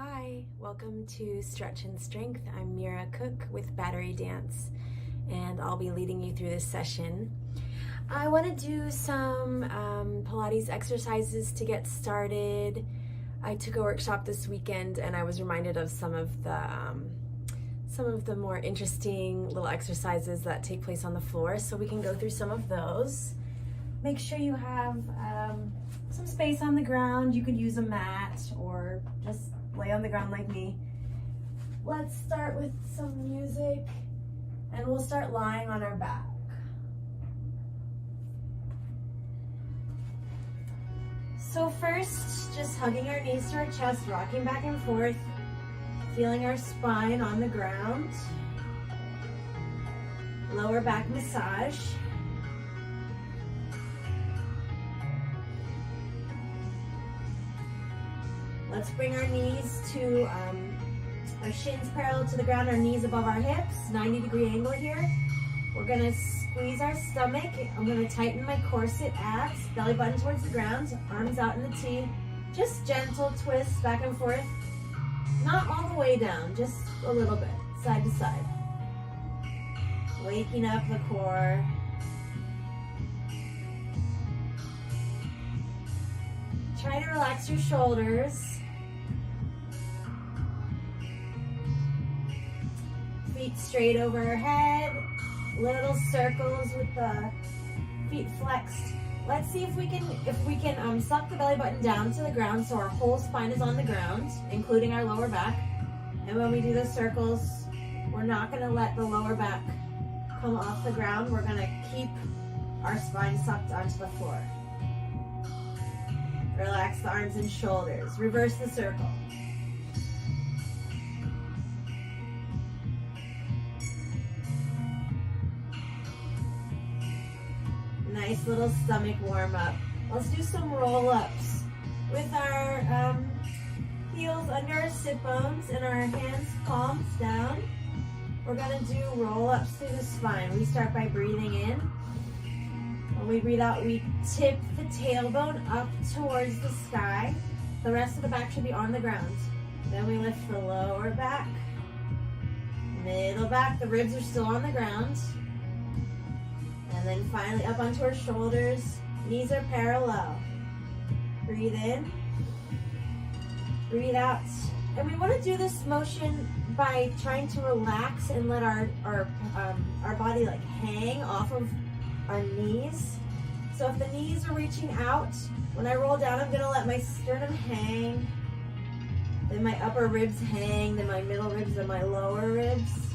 Hi, welcome to Stretch and Strength. I'm Mira Cook with Battery Dance, and I'll be leading you through this session. I want to do some Pilates exercises to get started. I took a workshop this weekend and I was reminded of some of the more interesting little exercises that take place on the floor, so we can go through some of those. Make sure you have some space on the ground. You could use a mat or just lay on the ground like me. Let's start with some music and we'll start lying on our back. So first, just hugging our knees to our chest, rocking back and forth, feeling our spine on the ground. Lower back massage. Let's bring our knees to our shins parallel to the ground, our knees above our hips, 90-degree angle here. We're gonna squeeze our stomach. I'm gonna tighten my corset abs, belly button towards the ground, arms out in the T. Just gentle twists back and forth. Not all the way down, just a little bit, side to side. Waking up the core. Try to relax your shoulders. Feet straight overhead. Little circles with the feet flexed. Let's see if we can suck the belly button down to the ground so our whole spine is on the ground, including our lower back. And when we do the circles, we're not going to let the lower back come off the ground. We're going to keep our spine sucked onto the floor. Relax the arms and shoulders. Reverse the circle. Nice little stomach warm up. Let's do some roll-ups with our heels under our sit bones and our hands palms down. We're gonna do roll-ups through the spine. We start by breathing in. When we breathe out, we tip the tailbone up towards the sky. The rest of the back should be on the ground. Then we lift the lower back, middle back. The ribs are still on the ground. And then finally up onto our shoulders. Knees are parallel. Breathe in. Breathe out. And we want to do this motion by trying to relax and let our body like hang off of our knees. So if the knees are reaching out, when I roll down, I'm going to let my sternum hang. Then my upper ribs hang. Then my middle ribs and my lower ribs.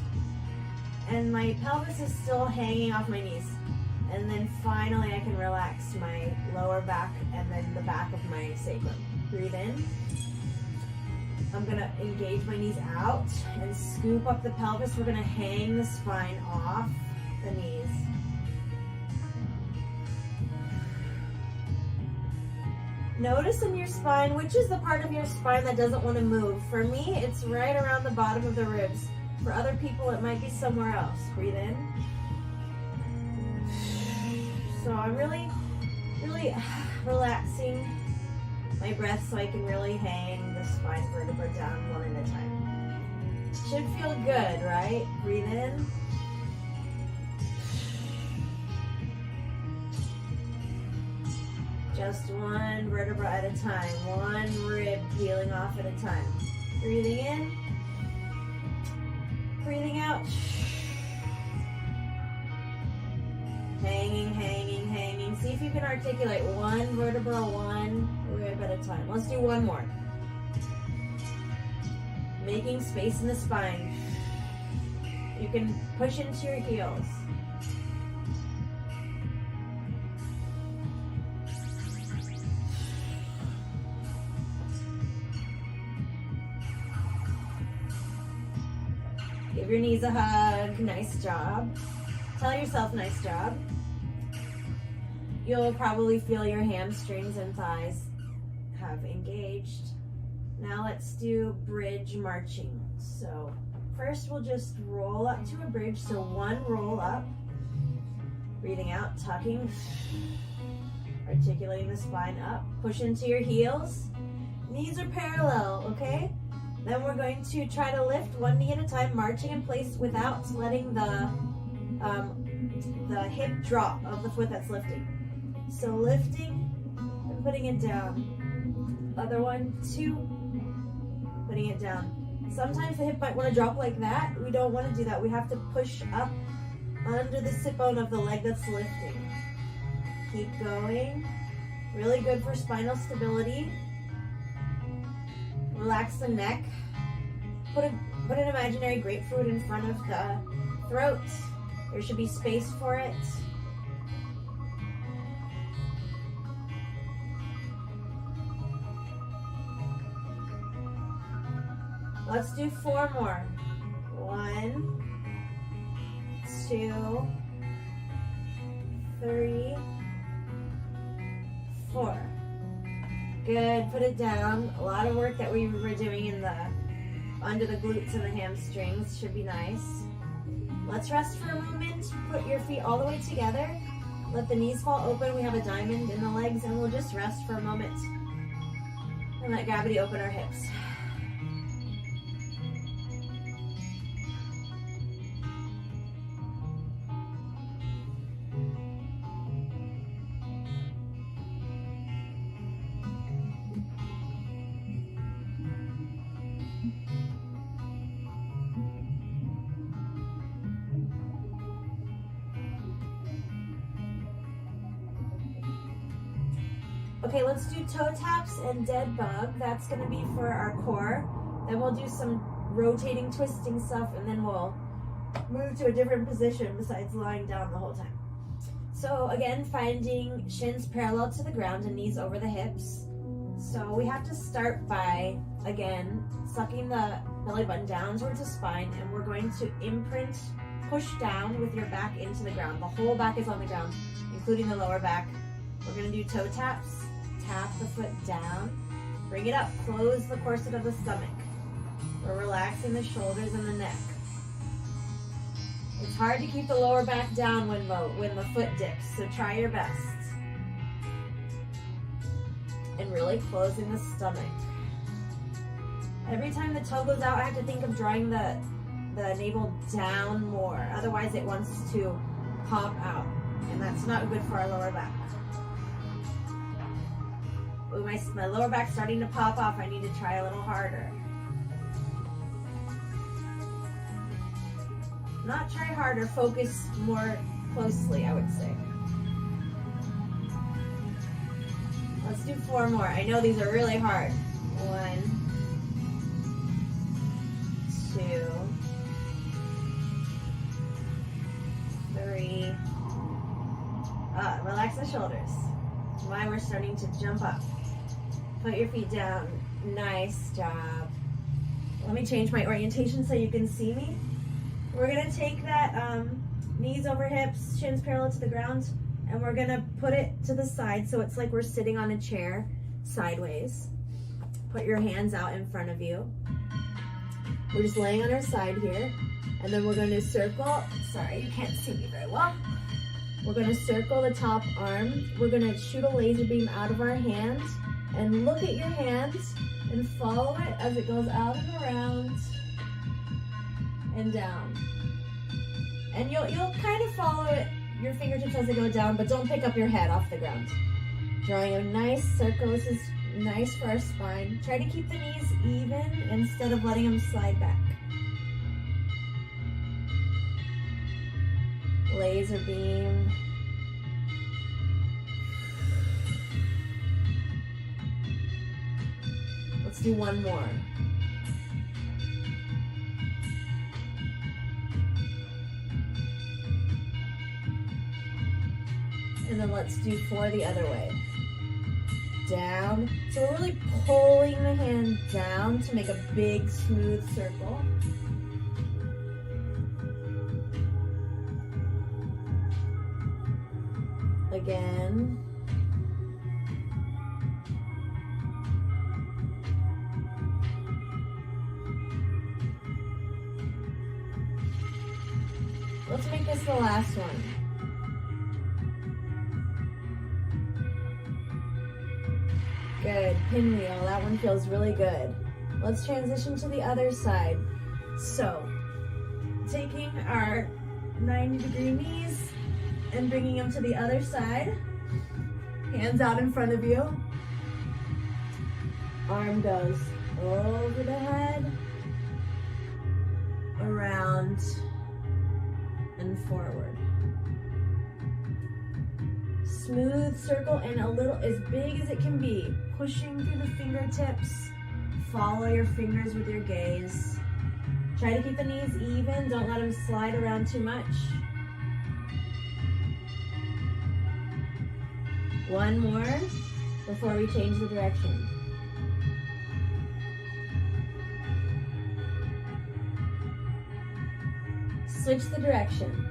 And my pelvis is still hanging off my knees. And then finally I can relax my lower back and then the back of my sacrum. Breathe in. I'm gonna engage my knees out and scoop up the pelvis. We're gonna hang the spine off the knees. Notice in your spine, which is the part of your spine that doesn't want to move. For me, it's right around the bottom of the ribs. For other people, it might be somewhere else. Breathe in. So I'm really relaxing my breath so I can really hang the spine vertebra down one at a time. Should feel good, right? Breathe in. Just one vertebra at a time, one rib peeling off at a time. Breathing in, breathing out. Hanging, hanging, hanging. See if you can articulate one vertebra, one rib at a time. Let's do one more. Making space in the spine. You can push into your heels. Give your knees a hug. Nice job. Tell yourself nice job. You'll probably feel your hamstrings and thighs have engaged. Now let's do bridge marching. So first we'll just roll up to a bridge. So one roll up. Breathing out, tucking. Articulating the spine up. Push into your heels. Knees are parallel, okay? Then we're going to try to lift one knee at a time, marching in place without letting the hip drop of the foot that's lifting. So lifting and putting it down. Other one, 2, putting it down. Sometimes the hip might want to drop like that. We don't want to do that. We have to push up under the sit bone of the leg that's lifting. Keep going. Really good for spinal stability. Relax the neck. Put an imaginary grapefruit in front of the throat. There should be space for it. Let's do 4 more. 1, 2, 3, 4. Good, put it down. A lot of work that we were doing in the under the glutes and the hamstrings should be nice. Let's rest for a moment. Put your feet all the way together. Let the knees fall open. We have a diamond in the legs, and we'll just rest for a moment. And let gravity open our hips. Okay, let's do toe taps and dead bug. That's gonna be for our core. Then we'll do some rotating, twisting stuff, and then we'll move to a different position besides lying down the whole time. So again, finding shins parallel to the ground and knees over the hips. So we have to start by, again, sucking the belly button down towards the spine, and we're going to imprint, push down with your back into the ground. The whole back is on the ground, including the lower back. We're gonna do toe taps. Tap the foot down, bring it up, close the corset of the stomach. We're relaxing the shoulders and the neck. It's hard to keep the lower back down when the foot dips, so try your best. And really closing the stomach. Every time the toe goes out, I have to think of drawing the navel down more, otherwise it wants to pop out, and that's not good for our lower back. Ooh, my lower back's starting to pop off. I need to try a little harder. Not try harder, focus more closely, I would say. Let's do 4 more. I know these are really hard. 1, 2, 3. Relax the shoulders. Why we're starting to jump up. Put your feet down. Nice job. Let me change my orientation so you can see me. We're gonna take that knees over hips, shins parallel to the ground, and we're gonna put it to the side so it's like we're sitting on a chair sideways. Put your hands out in front of you. We're just laying on our side here, and then we're gonna circle. Sorry, you can't see me very well. We're gonna circle the top arm. We're gonna shoot a laser beam out of our hands and look at your hands and follow it as it goes out and around and down. And you'll kind of follow it, your fingertips as they go down, but don't pick up your head off the ground. Drawing a nice circle. This is nice for our spine. Try to keep the knees even instead of letting them slide back. Laser beam. Let's do 1 more. And then let's do 4 the other way. Down. So we're really pulling the hand down to make a big, smooth circle. Again. Let's make this the last one. Good, pinwheel, that one feels really good. Let's transition to the other side. So, taking our 90-degree knees and bringing them to the other side. Hands out in front of you. Arm goes over the head, around, and forward. Smooth circle and a little, as big as it can be. Pushing through the fingertips. Follow your fingers with your gaze. Try to keep the knees even. Don't let them slide around too much. One more before we change the direction. Switch the direction.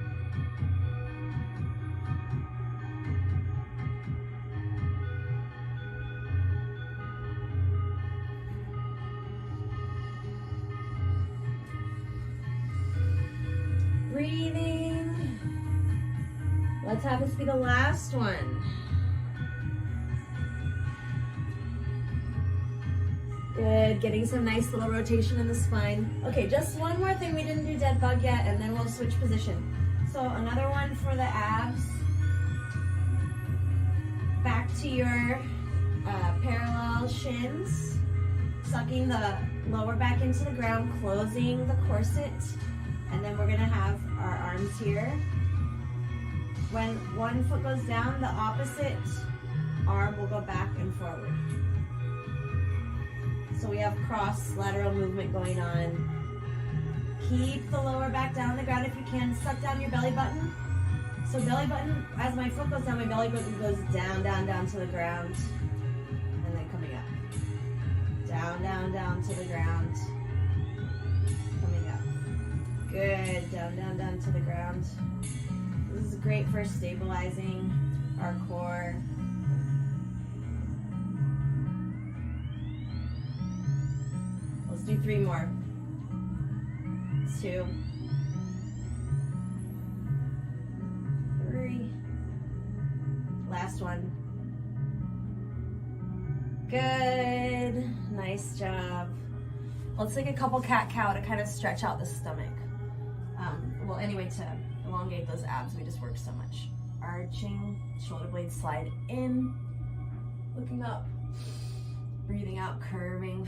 Breathing. Let's have this be the last one. Good, getting some nice little rotation in the spine. Okay, just one more thing. We didn't do dead bug yet, and then we'll switch position. So another one for the abs. Back to your parallel shins. Sucking the lower back into the ground, closing the corset. And then we're gonna have our arms here. When one foot goes down, the opposite arm will go back and forward. So we have cross lateral movement going on. Keep the lower back down on the ground if you can. Suck down your belly button. So belly button, as my foot goes down, my belly button goes down, down, down to the ground. And then coming up. Down, down, down to the ground. Coming up. Good, down, down, down to the ground. This is great for stabilizing our core. Let's do 3 more. 2, 3. Last one. Good, nice job. Let's take a couple cat-cow to kind of stretch out the stomach. Well, anyway, to elongate those abs, we just work so much. Arching, shoulder blades slide in, looking up, breathing out, curving,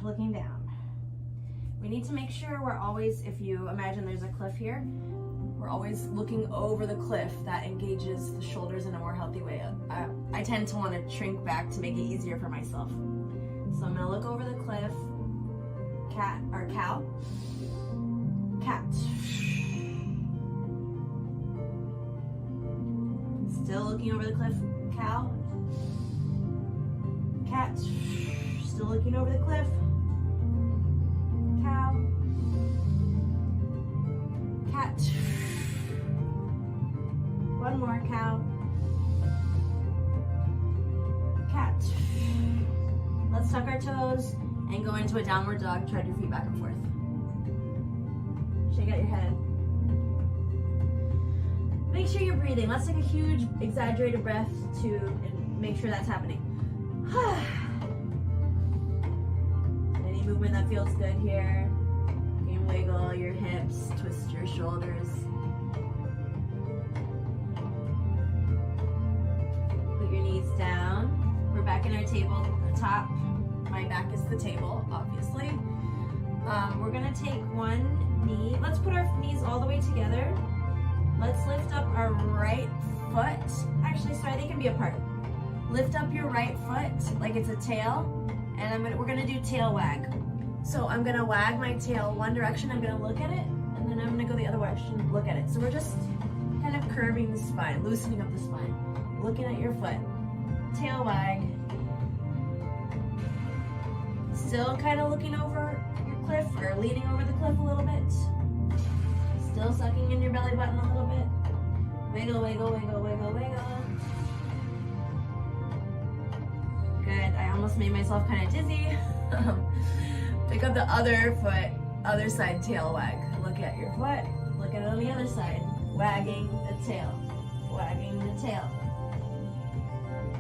looking down. We need to make sure we're always, if you imagine there's a cliff here, we're always looking over the cliff. That engages the shoulders in a more healthy way. I tend to want to shrink back to make it easier for myself. So I'm gonna look over the cliff, cat or cow, cat. Still looking over the cliff, cow, cat. Still looking over the cliff, cow, cat. One more, cow, cat. Let's tuck our toes and go into a downward dog. Tread your feet back and forth. Shake out your head. Make sure you're breathing. Let's take a huge exaggerated breath to make sure that's happening. Any movement that feels good here. You can wiggle your hips, twist your shoulders. Put your knees down. We're back in our table top. My back is the table, obviously. We're gonna take one knee. Let's put our knees all the way together. Let's lift up our right foot. Actually, sorry, they can be apart. Lift up your right foot like it's a tail, and we're gonna do tail wag. So I'm gonna wag my tail one direction, I'm gonna look at it, and then I'm gonna go the other direction, look at it. So we're just kind of curving the spine, loosening up the spine, looking at your foot. Tail wag. Still kind of looking over your cliff, or leaning over the cliff a little bit. Still sucking in your belly button a little bit. Wiggle, wiggle, wiggle, wiggle, wiggle. Good, I almost made myself kind of dizzy. Pick up the other foot, other side tail wag. Look at your foot, look at it on the other side. Wagging the tail, wagging the tail.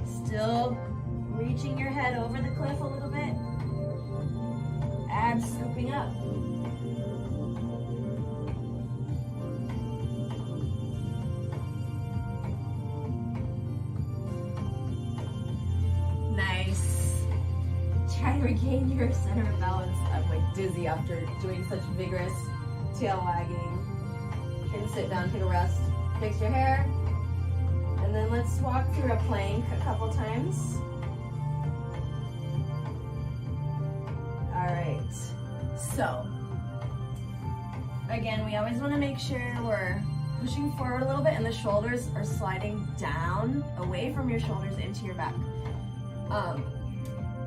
Still reaching your head over the cliff a little bit. abs scooping up. Nice. Try to regain your center of balance. I'm like dizzy after doing such vigorous tail wagging. And sit down, take a rest, fix your hair, and then let's walk through a plank a couple times. All right, so again, we always want to make sure we're pushing forward a little bit and the shoulders are sliding down away from your shoulders into your back.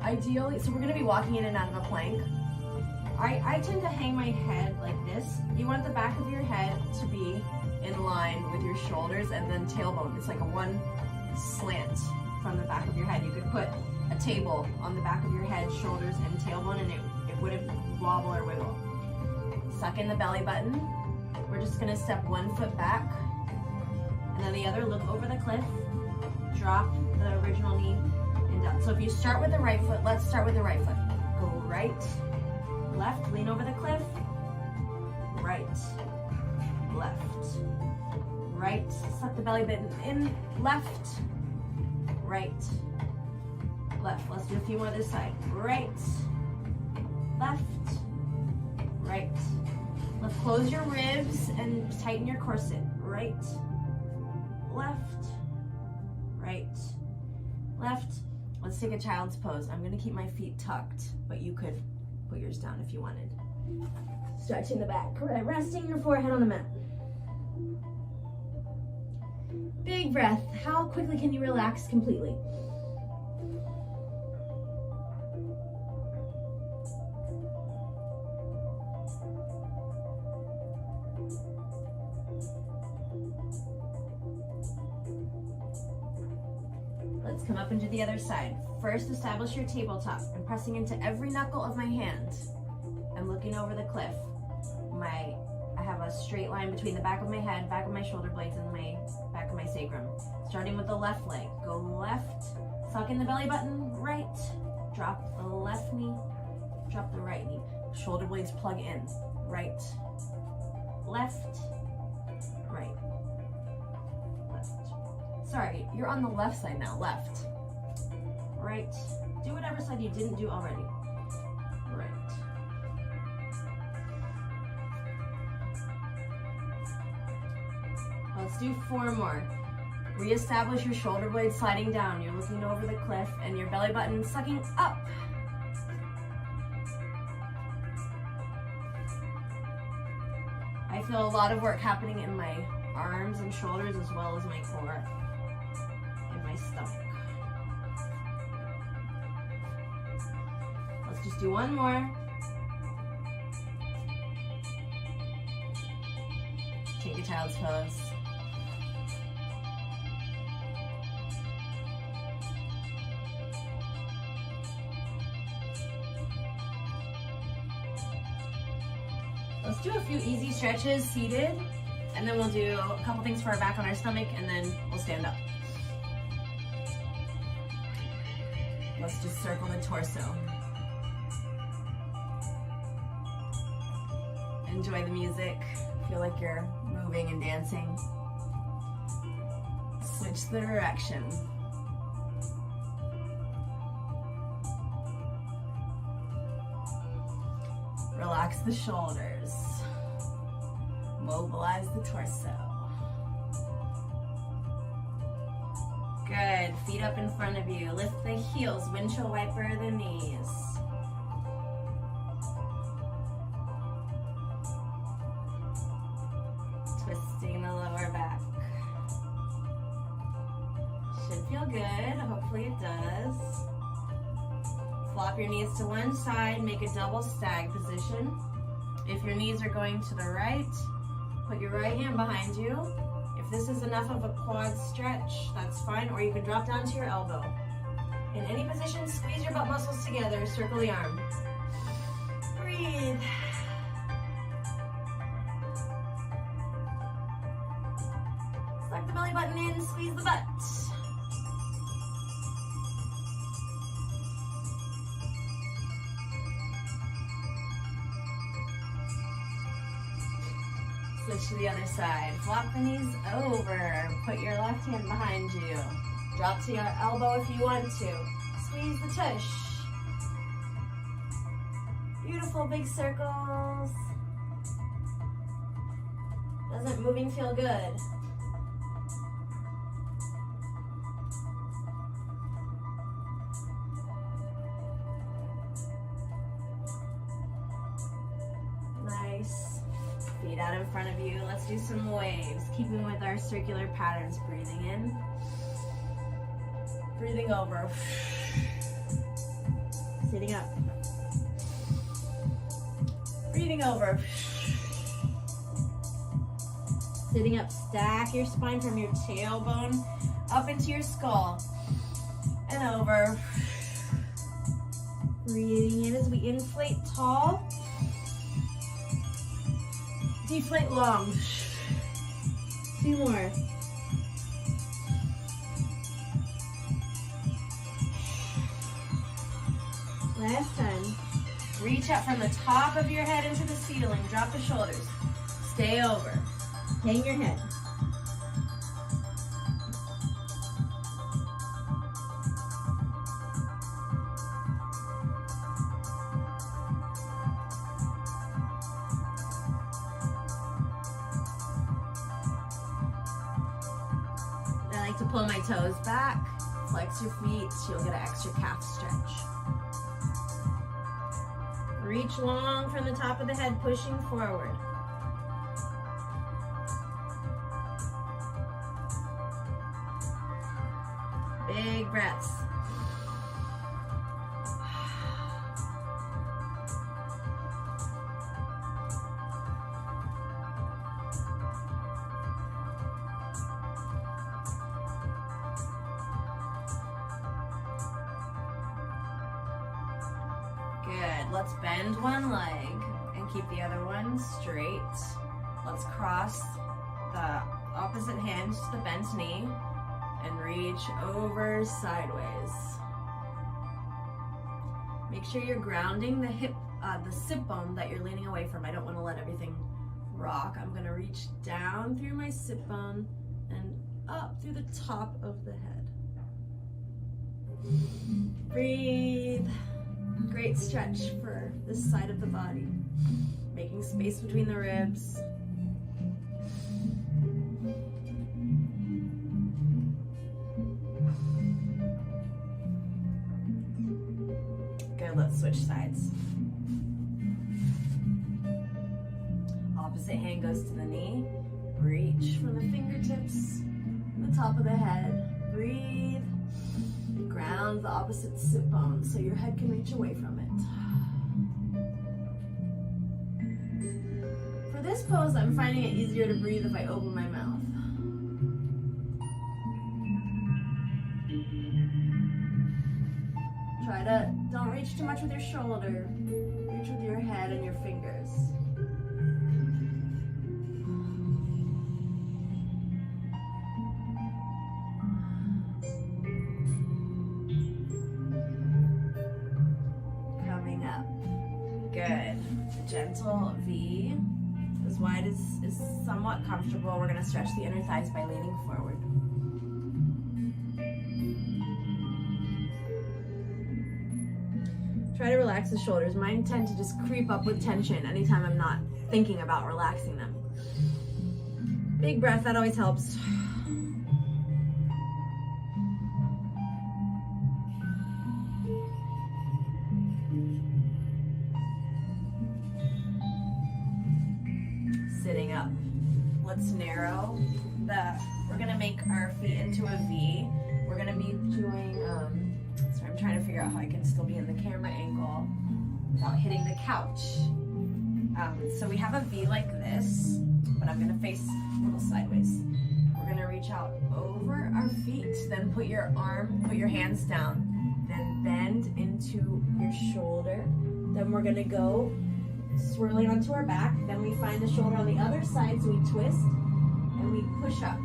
Ideally, so we're going to be walking in and out of a plank. I tend to hang my head like this. You want the back of your head to be in line with your shoulders and then tailbone. It's like a one slant from the back of your head. You could put a table on the back of your head, shoulders, and tailbone, and it wouldn't wobble or wiggle. Suck in the belly button. We're just gonna step 1 foot back, and then the other, look over the cliff, drop the original knee, and down. So if you start with the right foot, let's start with the right foot. Go right, left, lean over the cliff, right, left, right, suck the belly button in, left, right, left. Let's do a few more this side. Right, left, right. Let's close your ribs and tighten your corset. Right, left, right, left. Let's take a child's pose. I'm gonna keep my feet tucked, but you could put yours down if you wanted. Stretching the back, resting your forehead on the mat. Big breath. How quickly can you relax completely? Let's come up into the other side. First, establish your tabletop. I'm pressing into every knuckle of my hand. I'm looking over the cliff. I have a straight line between the back of my head, back of my shoulder blades, and my back of my sacrum. Starting with the left leg. Go left, suck in the belly button, right. Drop the left knee, drop the right knee. Shoulder blades plug in. Right, left, right, left. Sorry, you're on the left side now. Left, right. Do whatever side you didn't do already. Right. Let's do 4 more. Reestablish your shoulder blades sliding down. You're looking over the cliff and your belly button sucking up. I feel a lot of work happening in my arms and shoulders as well as my core and my stomach. Let's just do 1 more. Take a child's pose. Let's do a few easy stretches seated, and then we'll do a couple things for our back on our stomach, and then we'll stand up. Let's just circle the torso. Enjoy the music. Feel like you're moving and dancing. Switch the direction. Relax the shoulders. Mobilize the torso. Good. Feet up in front of you. Lift the heels. Windshield wiper the knees. Twisting the lower back. Should feel good. Hopefully it does. Flop your knees to one side, make a double stag position. If your knees are going to the right, put your right hand behind you. If this is enough of a quad stretch, that's fine, or you can drop down to your elbow. In any position, squeeze your butt muscles together, circle the arm. Breathe. Suck the belly button in, squeeze the butt. Switch to the other side. Flop the knees over. Put your left hand behind you. Drop to your elbow if you want to. Squeeze the tush. Beautiful big circles. Doesn't moving feel good? Nice. Feet out in front of you. Let's do some waves. Keeping with our circular patterns. Breathing in. Breathing over. Sitting up. Breathing over. Sitting up. Stack your spine from your tailbone up into your skull. And over. Breathing in as we inflate tall. Deflate long. 2 more. Last time. Reach up from the top of your head into the ceiling. Drop the shoulders. Stay over. Hang your head. I like to pull my toes back. Flex your feet. You'll get an extra calf stretch. Reach long from the top of the head, pushing forward. Big breaths. Good. Let's bend one leg and keep the other one straight. Let's cross the opposite hand to the bent knee and reach over sideways. Make sure you're grounding the hip, the sit bone that you're leaning away from. I don't want to let everything rock. I'm going to reach down through my sit bone and up through the top of the head. Breathe. Great stretch for this side of the body. Making space between the ribs. Good, let's switch sides. Opposite hand goes to the knee. Reach from the fingertips to the top of the head. Breathe. Ground the opposite sit bone so your head can reach away from it. For this pose, I'm finding it easier to breathe if I open my mouth. Don't reach too much with your shoulder. Reach with your head and your fingers. Coming up. Good. Gentle V. As wide as is somewhat comfortable. We're going to stretch the inner thighs by leaning forward. Try to relax the shoulders. Mine tend to just creep up with tension anytime I'm not thinking about relaxing them. Big breath, that always helps. Sitting up. Let's narrow we're gonna make our feet into a V. We're gonna be doing, so I'm trying to figure out how I can still be in the camera angle without hitting the couch. So we have a V like this, but I'm gonna face a little sideways. We're gonna reach out over our feet, then put your hands down, then bend into your shoulder. Then we're gonna go swirling onto our back. Then we find the shoulder on the other side, so we twist and we push up.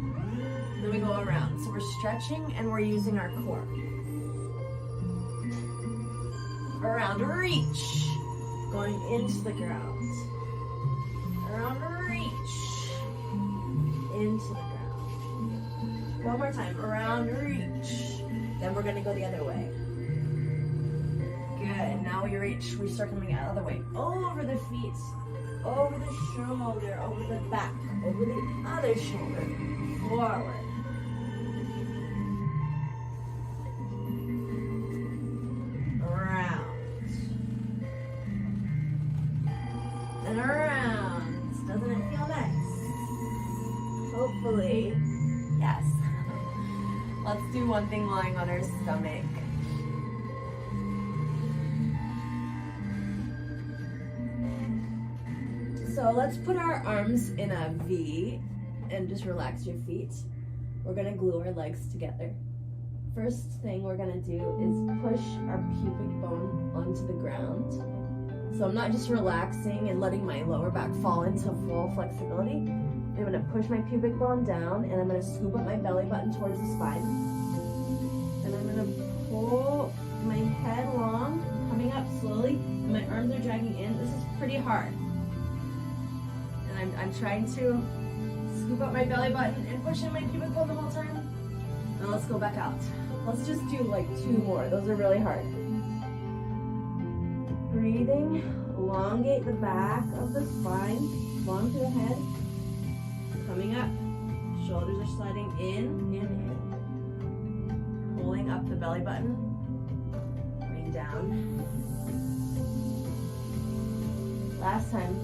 Then we go around. So we're stretching and we're using our core. Around, reach. Going into the ground. Around, reach. into the ground. One more time, around, reach. Then we're gonna go the other way. Good, now we reach, we start coming out of the way. Over the feet, over the shoulder, over the back, over the other shoulder, forward. Around. And around. Doesn't it feel nice? Hopefully, yes. Let's do one thing lying on our stomach. So let's put our arms in a V and just relax your feet. We're gonna glue our legs together. First thing we're gonna do is push our pubic bone onto the ground. So I'm not just relaxing and letting my lower back fall into full flexibility. I'm gonna push my pubic bone down and I'm gonna scoop up my belly button towards the spine. And I'm gonna pull my head long, coming up slowly, and my arms are dragging in. This is pretty hard. I'm trying to scoop up my belly button and push in my pubic bone the whole time. Now let's go back out. Let's just do like 2 more. Those are really hard. Breathing, elongate the back of the spine, long to the head. Coming up, shoulders are sliding in and in. Pulling up the belly button, going down. Last time.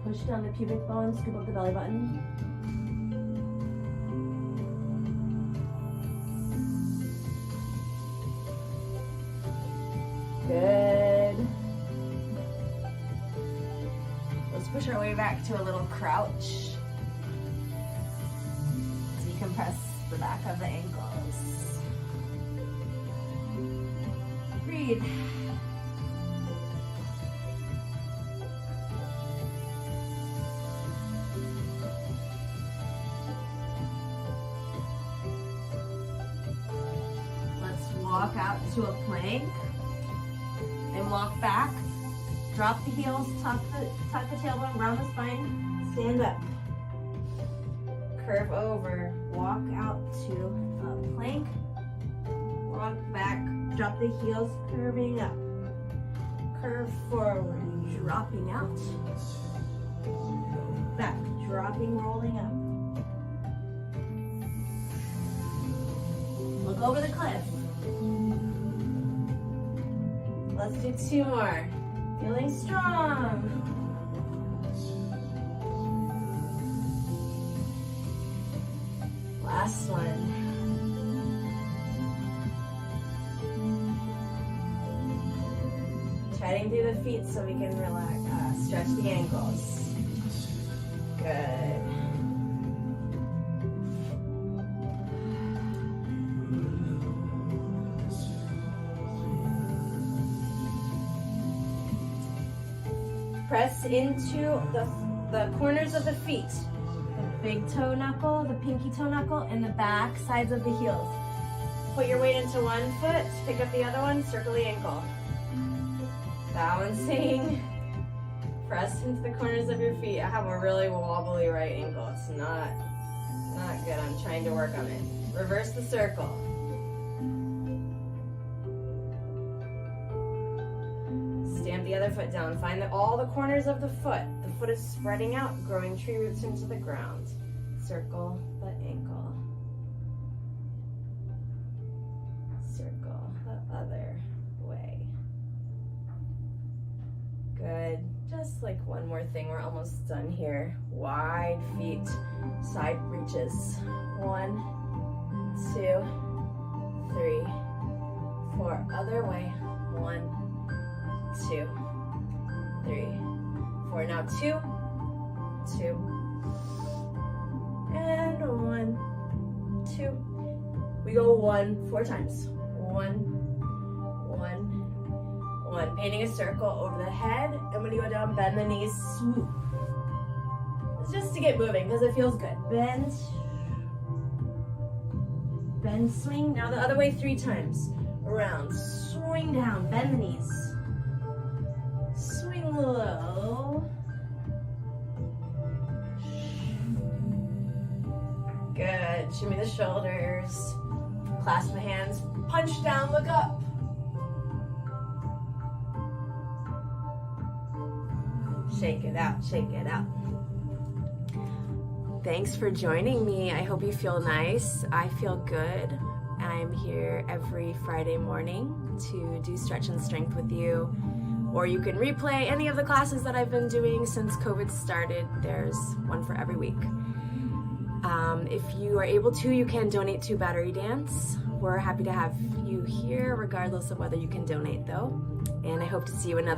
Push down the pubic bone, scoop up the belly button. Good. Let's push our way back to a little crouch. Decompress the back of the ankles. Breathe. Walk out to a plank and walk back. Drop the heels, tuck the tailbone, round the spine, stand up. Curve over, walk out to a plank, walk back, drop the heels, curving up. Curve forward, dropping out. Back, dropping, rolling up. Look over the cliff. Let's do 2 more. Feeling strong. Last one. Treading through the feet so we can relax, stretch the ankles. Good. Press into the corners of the feet. The big toe knuckle, the pinky toe knuckle, and the back sides of the heels. Put your weight into one foot, pick up the other one, circle the ankle. Balancing. Press into the corners of your feet. I have a really wobbly right ankle. It's not good. I'm trying to work on it. Reverse the circle. Stamp the other foot down. Find all the corners of the foot. The foot is spreading out, growing tree roots into the ground. Circle the ankle. Circle the other way. Good. Just like one more thing. We're almost done here. Wide feet, side reaches. 1, 2, 3, 4. Other way. 1, 2, 3, 4. Now 2, 2, and 1, 2. We go 1 4 times. 1, 1, 1. Painting a circle over the head, and when you go down, bend the knees, swoop. It's just to get moving because it feels good. Bend, bend, swing. Now the other way 3 times. Around, swing down, bend the knees. Swing low. Shimmy the shoulders. Clasp the hands. Punch down, look up. Shake it out, shake it out. Thanks for joining me. I hope you feel nice. I feel good. I'm here every Friday morning to do stretch and strength with you. Or you can replay any of the classes that I've been doing since COVID started. There's one for every week. If you are able to, you can donate to Battery Dance. We're happy to have you here regardless of whether you can donate though. And I hope to see you another